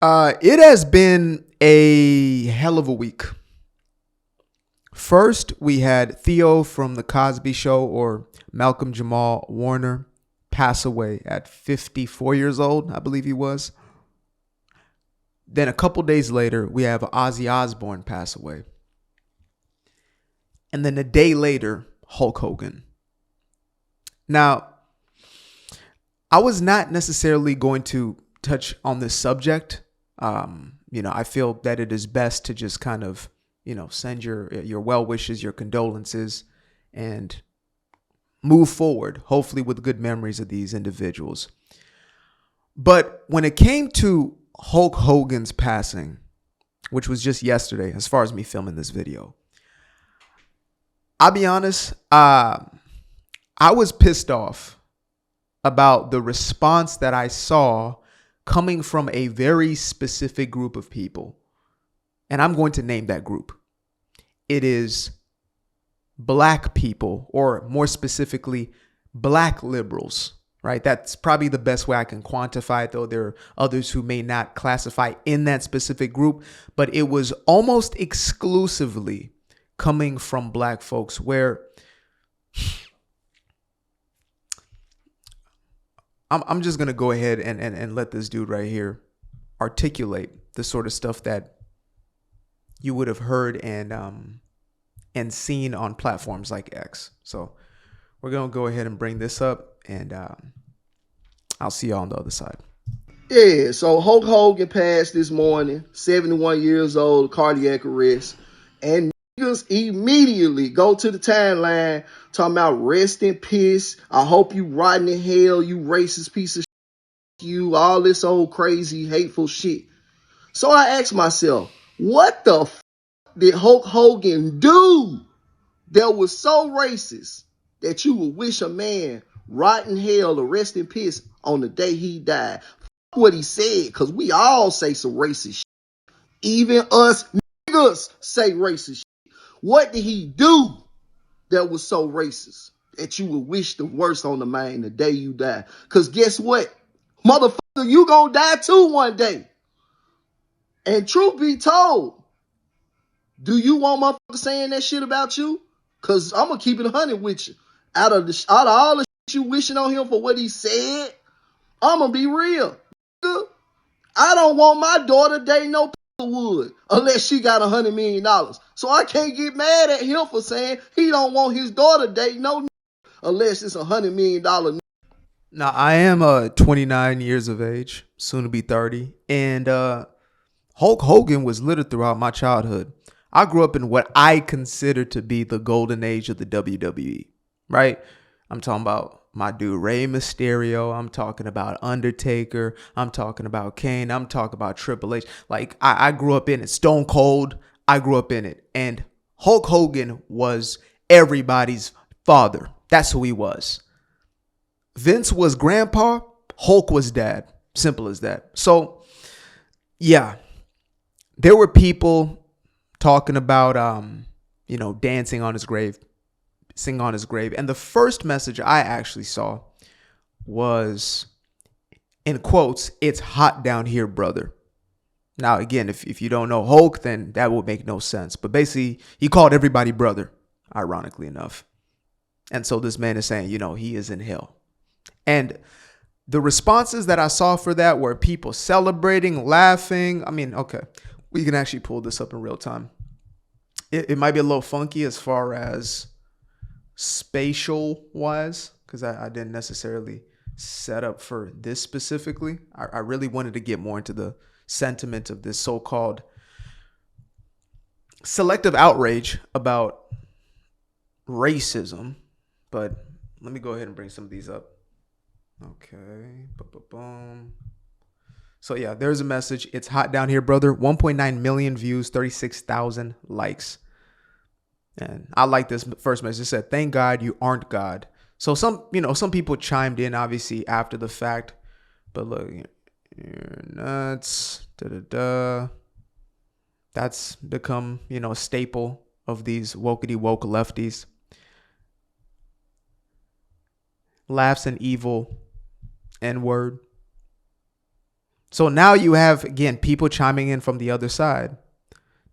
It has been a hell of a week. First, we had Theo from The Cosby Show, or Malcolm Jamal Warner, pass away at 54 years old, I believe he was. Then a couple days later, we have Ozzy Osbourne pass away. And then a day later, Hulk Hogan. Now, I was not necessarily going to touch on this subject. I feel that it is best to just kind of, send your well wishes, your condolences, and move forward, hopefully with good memories of these individuals. But when it came to Hulk Hogan's passing, which was just yesterday, as far as me filming this video, I'll be honest, I was pissed off about the response that I saw coming from a very specific group of people. And I'm going to name that group. It is black people, or more specifically, black liberals, right? That's probably the best way I can quantify it, though there are others who may not classify in that specific group. But it was almost exclusively coming from black folks, where I'm just going to go ahead and let this dude right here articulate the sort of stuff that you would have heard and seen on platforms like X. So we're going to go ahead and bring this up, and I'll see y'all on the other side. Yeah, so Hulk Hogan passed this morning, 71 years old, cardiac arrest. And niggas immediately go to the timeline talking about rest in peace. I hope you rotten in hell, you racist piece of shit, you, all this old crazy, hateful shit. So I asked myself, what the f did Hulk Hogan do that was so racist that you would wish a man rotten hell or rest in peace on the day he died? What he said, because we all say some racist shit. Even us niggas say racist shit. What did he do that was so racist that you would wish the worst on the man the day you die? Because guess what? Motherfucker, you gonna die too one day. And truth be told, do you want motherfuckers saying that shit about you? Because I'm gonna keep it 100 with you. Out of all the shit you wishing on him for what he said, I'm gonna be real. I don't want my daughter dating no wood unless she got $100 million. So I can't get mad at him for saying he don't want his daughter dating no unless it's $100 million. Now, I am 29 years of age, soon to be 30, and Hulk Hogan was littered throughout my childhood. I grew up in what I consider to be the golden age of the WWE, right? I'm talking about my dude Rey Mysterio. I'm talking about Undertaker. I'm talking about Kane. I'm talking about Triple H. Like, I grew up in it. Stone Cold, I grew up in it. And Hulk Hogan was everybody's father. That's who he was. Vince was grandpa. Hulk was dad. Simple as that. So, yeah, there were people talking about, dancing on his grave, sing on his grave. And the first message I actually saw was, in quotes, "It's hot down here, brother." Now, again, if you don't know Hulk, then that would make no sense. But basically, he called everybody brother, ironically enough. And so this man is saying, he is in hell. And the responses that I saw for that were people celebrating, laughing. I mean, okay, we can actually pull this up in real time. It might be a little funky as far as spatial wise, because I didn't necessarily set up for this specifically. I really wanted to get more into the sentiment of this so-called selective outrage about racism. But let me go ahead and bring some of these up. Okay. Boom. So yeah, there's a message. "It's hot down here, brother." 1.9 million views, 36,000 likes. And I like this first message. It said, "Thank God you aren't God." So some people chimed in obviously after the fact, but look, you're nuts. That's become, a staple of these wokety woke lefties. Laughs an evil N-word. So now you have, again, people chiming in from the other side.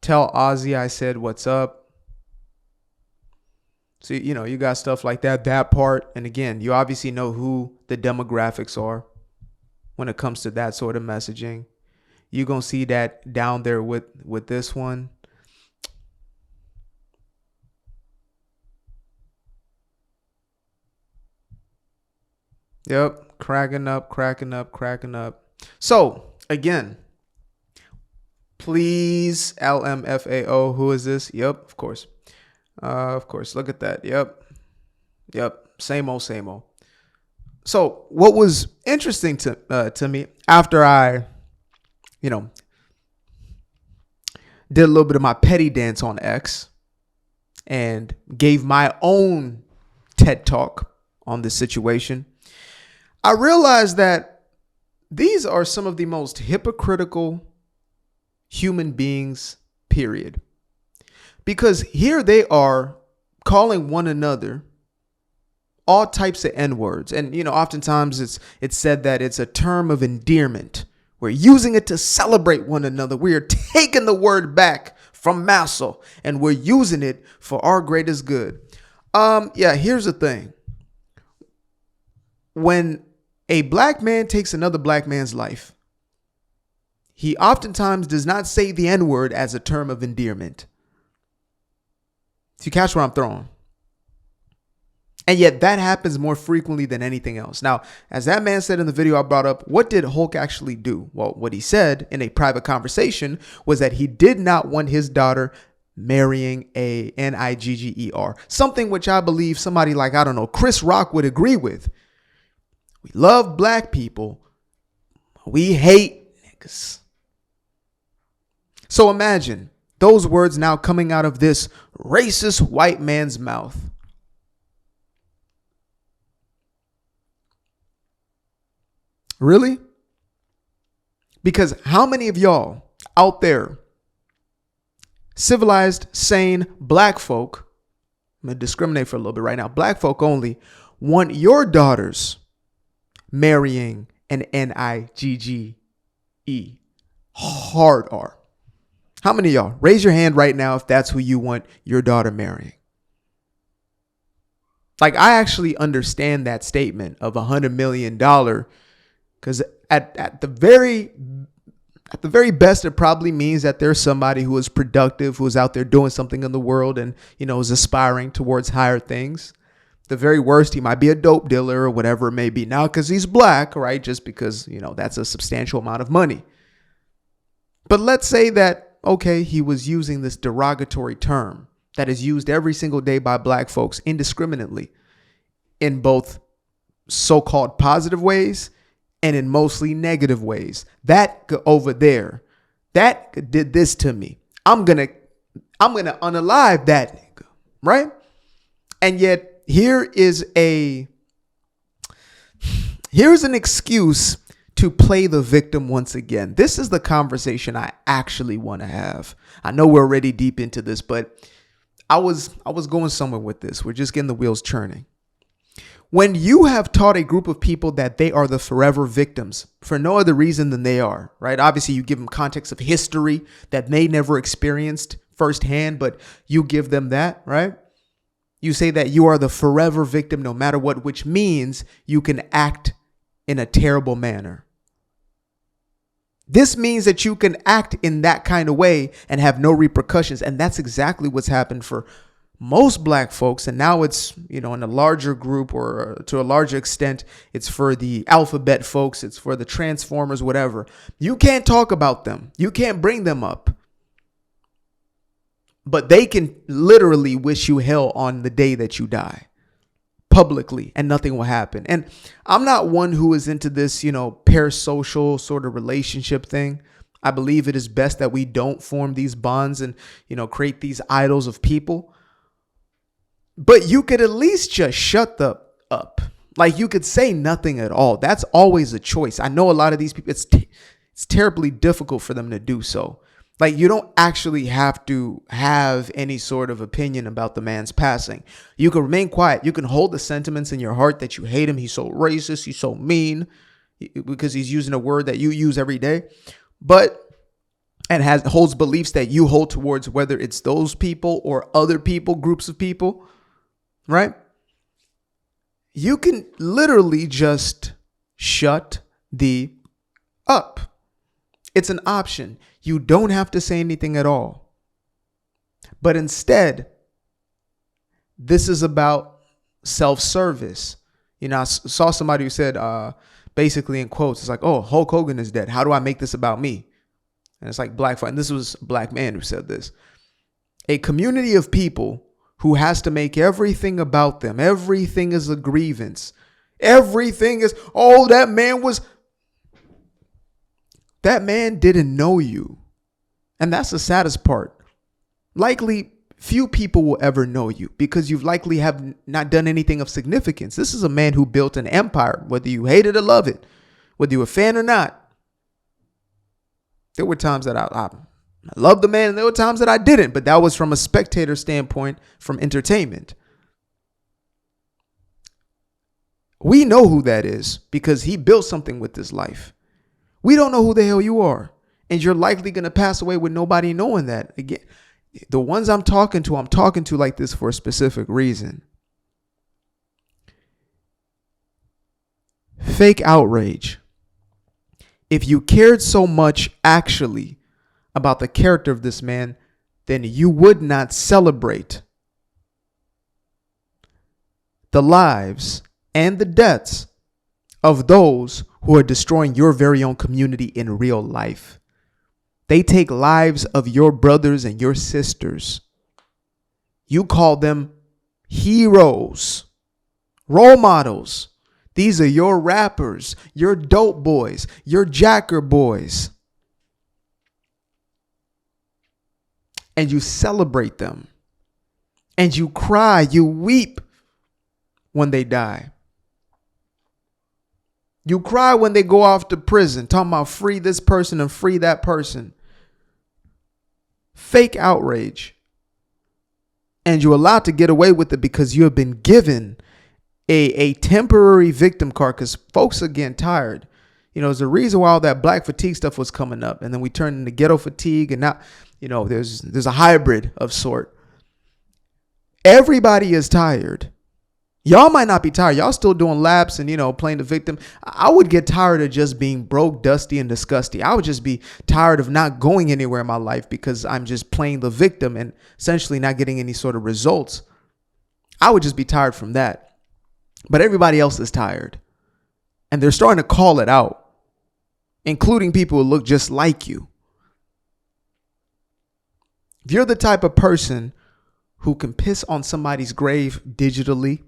Tell Ozzy I said what's up. So, you got stuff like that part. And again, you obviously know who the demographics are when it comes to that sort of messaging. You're going to see that down there with this one. Yep. Cracking up. So, again, please, LMFAO, who is this? Yep, of course. Look at that. Yep. Same old. So, what was interesting to me after I, did a little bit of my petty dance on X and gave my own TED talk on this situation, I realized that these are some of the most hypocritical human beings, period. Because here they are calling one another all types of N-words. And, oftentimes it's said that it's a term of endearment. We're using it to celebrate one another. We are taking the word back from Massel and we're using it for our greatest good. Here's the thing. When a black man takes another black man's life, he oftentimes does not say the N-word as a term of endearment. So you catch what I'm throwing? And yet that happens more frequently than anything else. Now, as that man said in the video I brought up, what did Hulk actually do? Well, what he said in a private conversation was that he did not want his daughter marrying a Nigger, something which I believe somebody like, Chris Rock would agree with. We love black people. We hate niggas. So imagine those words now coming out of this racist white man's mouth. Really? Because how many of y'all out there, civilized, sane black folk, I'm going to discriminate for a little bit right now, black folk only, want your daughters marrying an Nigger, hard R? How many of y'all? Raise your hand right now if that's who you want your daughter marrying. Like, I actually understand that statement of $100 million, because at the very best, it probably means that there's somebody who is productive, who is out there doing something in the world and, is aspiring towards higher things. The very worst, he might be a dope dealer or whatever it may be. Now, because he's black, right? Just because, that's a substantial amount of money. But let's say that, okay, he was using this derogatory term that is used every single day by black folks indiscriminately in both so-called positive ways and in mostly negative ways. That over there, that did this to me. I'm gonna unalive that nigga, right? And yet here's an excuse to play the victim once again. This is the conversation I actually want to have. I know we're already deep into this, but I was going somewhere with this. We're just getting the wheels churning. When you have taught a group of people that they are the forever victims for no other reason than they are, right? Obviously, you give them context of history that they never experienced firsthand, but you give them that, right? You say that you are the forever victim no matter what, which means you can act in a terrible manner. This means that you can act in that kind of way and have no repercussions. And that's exactly what's happened for most black folks. And now it's, in a larger group, or to a larger extent, it's for the alphabet folks. It's for the transformers, whatever. You can't talk about them. You can't bring them up. But they can literally wish you hell on the day that you die publicly, and nothing will happen. And I'm not one who is into this, parasocial sort of relationship thing. I believe it is best that we don't form these bonds and, create these idols of people. But you could at least just shut the up. Like, you could say nothing at all. That's always a choice. I know a lot of these people, it's terribly difficult for them to do so. Like, you don't actually have to have any sort of opinion about the man's passing. You can remain quiet. You can hold the sentiments in your heart that you hate him. He's so racist. He's so mean. because he's using a word that you use every day, but and holds beliefs that you hold towards, whether it's those people or other people, groups of people, right? You can literally just shut the up. It's an option. You don't have to say anything at all. But instead, this is about self-service. You know, I saw somebody who said, basically in quotes, it's like, oh, Hulk Hogan is dead. How do I make this about me? And it's like black fight. And this was a black man who said this. A community of people who has to make everything about them. Everything is a grievance. Everything is, oh, that man didn't know you. And that's the saddest part. Likely few people will ever know you because you've likely have not done anything of significance. This is a man who built an empire, whether you hate it or love it, whether you're a fan or not. There were times that I loved the man and there were times that I didn't, but that was from a spectator standpoint, from entertainment. We know who that is because he built something with his life. We don't know who the hell you are. And you're likely going to pass away with nobody knowing that. Again, the ones I'm talking to like this for a specific reason. Fake outrage. If you cared so much actually about the character of this man, then you would not celebrate the lives and the deaths of those who are destroying your very own community in real life. They take lives of your brothers and your sisters. You call them heroes, role models. These are your rappers, your dope boys, your jacker boys. And you celebrate them. And you cry, you weep when they die. You cry when they go off to prison, talking about free this person and free that person. Fake outrage. And you're allowed to get away with it because you have been given a temporary victim card because folks are getting tired. You know, there's a reason why all that black fatigue stuff was coming up. And then we turned into ghetto fatigue. And now, you know, there's a hybrid of sort. Everybody is tired. Y'all might not be tired. Y'all still doing laps and, you know, playing the victim. I would get tired of just being broke, dusty, and disgusting. I would just be tired of not going anywhere in my life because I'm just playing the victim and essentially not getting any sort of results. I would just be tired from that. But everybody else is tired. And they're starting to call it out, including people who look just like you. If you're the type of person who can piss on somebody's grave digitally,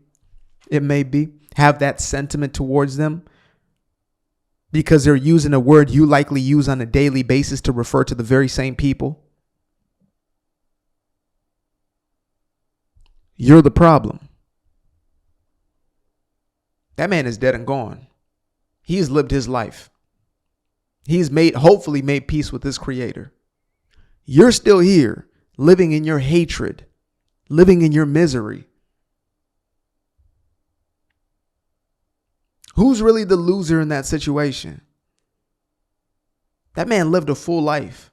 it may be, have that sentiment towards them because they're using a word you likely use on a daily basis to refer to the very same people, you're the problem. That man is dead and gone. He's lived his life. He's hopefully made peace with his creator. You're still here, living in your hatred, living in your misery. Who's really the loser in that situation? That man lived a full life.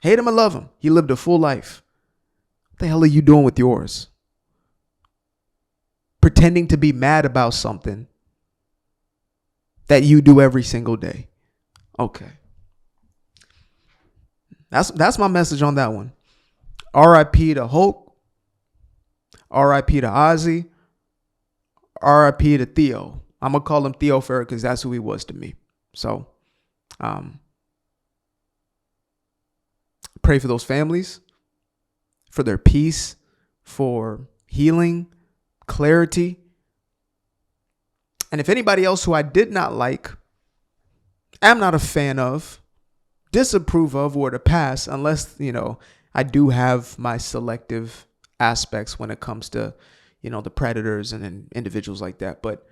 Hate him or love him, he lived a full life. What the hell are you doing with yours? Pretending to be mad about something that you do every single day. Okay. That's my message on that one. R.I.P. to Hulk. R.I.P. to Ozzy. R.I.P. to Theo. I'm going to call him Theo Farrah because that's who he was to me. So, pray for those families, for their peace, for healing, clarity. And if anybody else who I did not like, am not a fan of, disapprove of, or to pass, unless, you know, I do have my selective aspects when it comes to, you know, the predators and individuals like that. But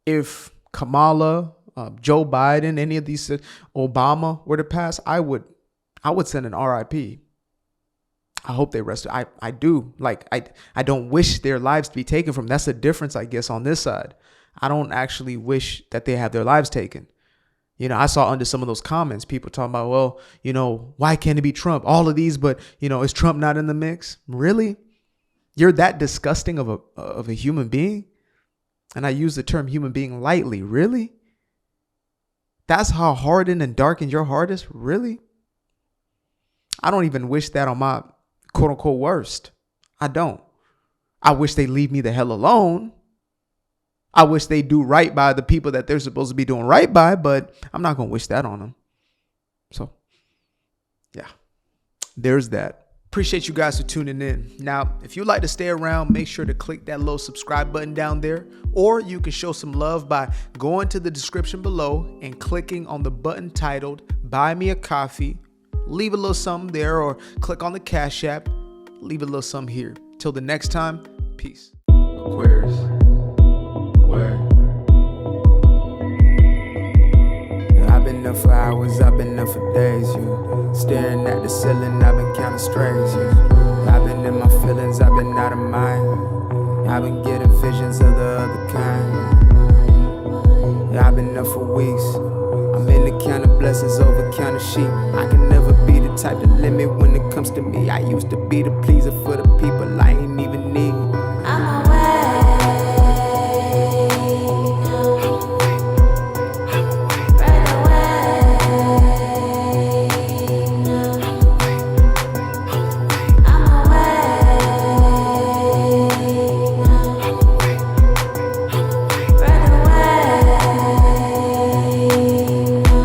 if Kamala, Joe Biden, any of these, Obama were to pass, I would send an RIP. I hope they rest. I do. Like, I don't wish their lives to be taken from. That's the difference, I guess, on this side. I don't actually wish that they have their lives taken. I saw under some of those comments, people talking about, well, why can't it be Trump? All of these, but, is Trump not in the mix? Really? You're that disgusting of a human being? And I use the term human being lightly. Really? That's how hardened and darkened your heart is? Really? I don't even wish that on my quote unquote worst. I don't. I wish they leave me the hell alone. I wish they do right by the people that they're supposed to be doing right by, but I'm not going to wish that on them. So, yeah, there's that. Appreciate you guys for tuning in. Now, if you'd like to stay around, make sure to click that little subscribe button down there, or you can show some love by going to the description below and clicking on the button titled Buy Me a Coffee. Leave a little something there, or click on the Cash App. Leave a little something here. Till the next time, peace. Aquarius. Where? I've been up for hours, I've been up for days, staring at the ceiling, I've been counting strays, I've been in my feelings, I've been out of mind, I've been getting visions of the other kind, I've been up for weeks, I'm in the count of blessings over count of sheep. I can never be the type to limit when it comes to me. I used to be the pleaser for the people, I ain't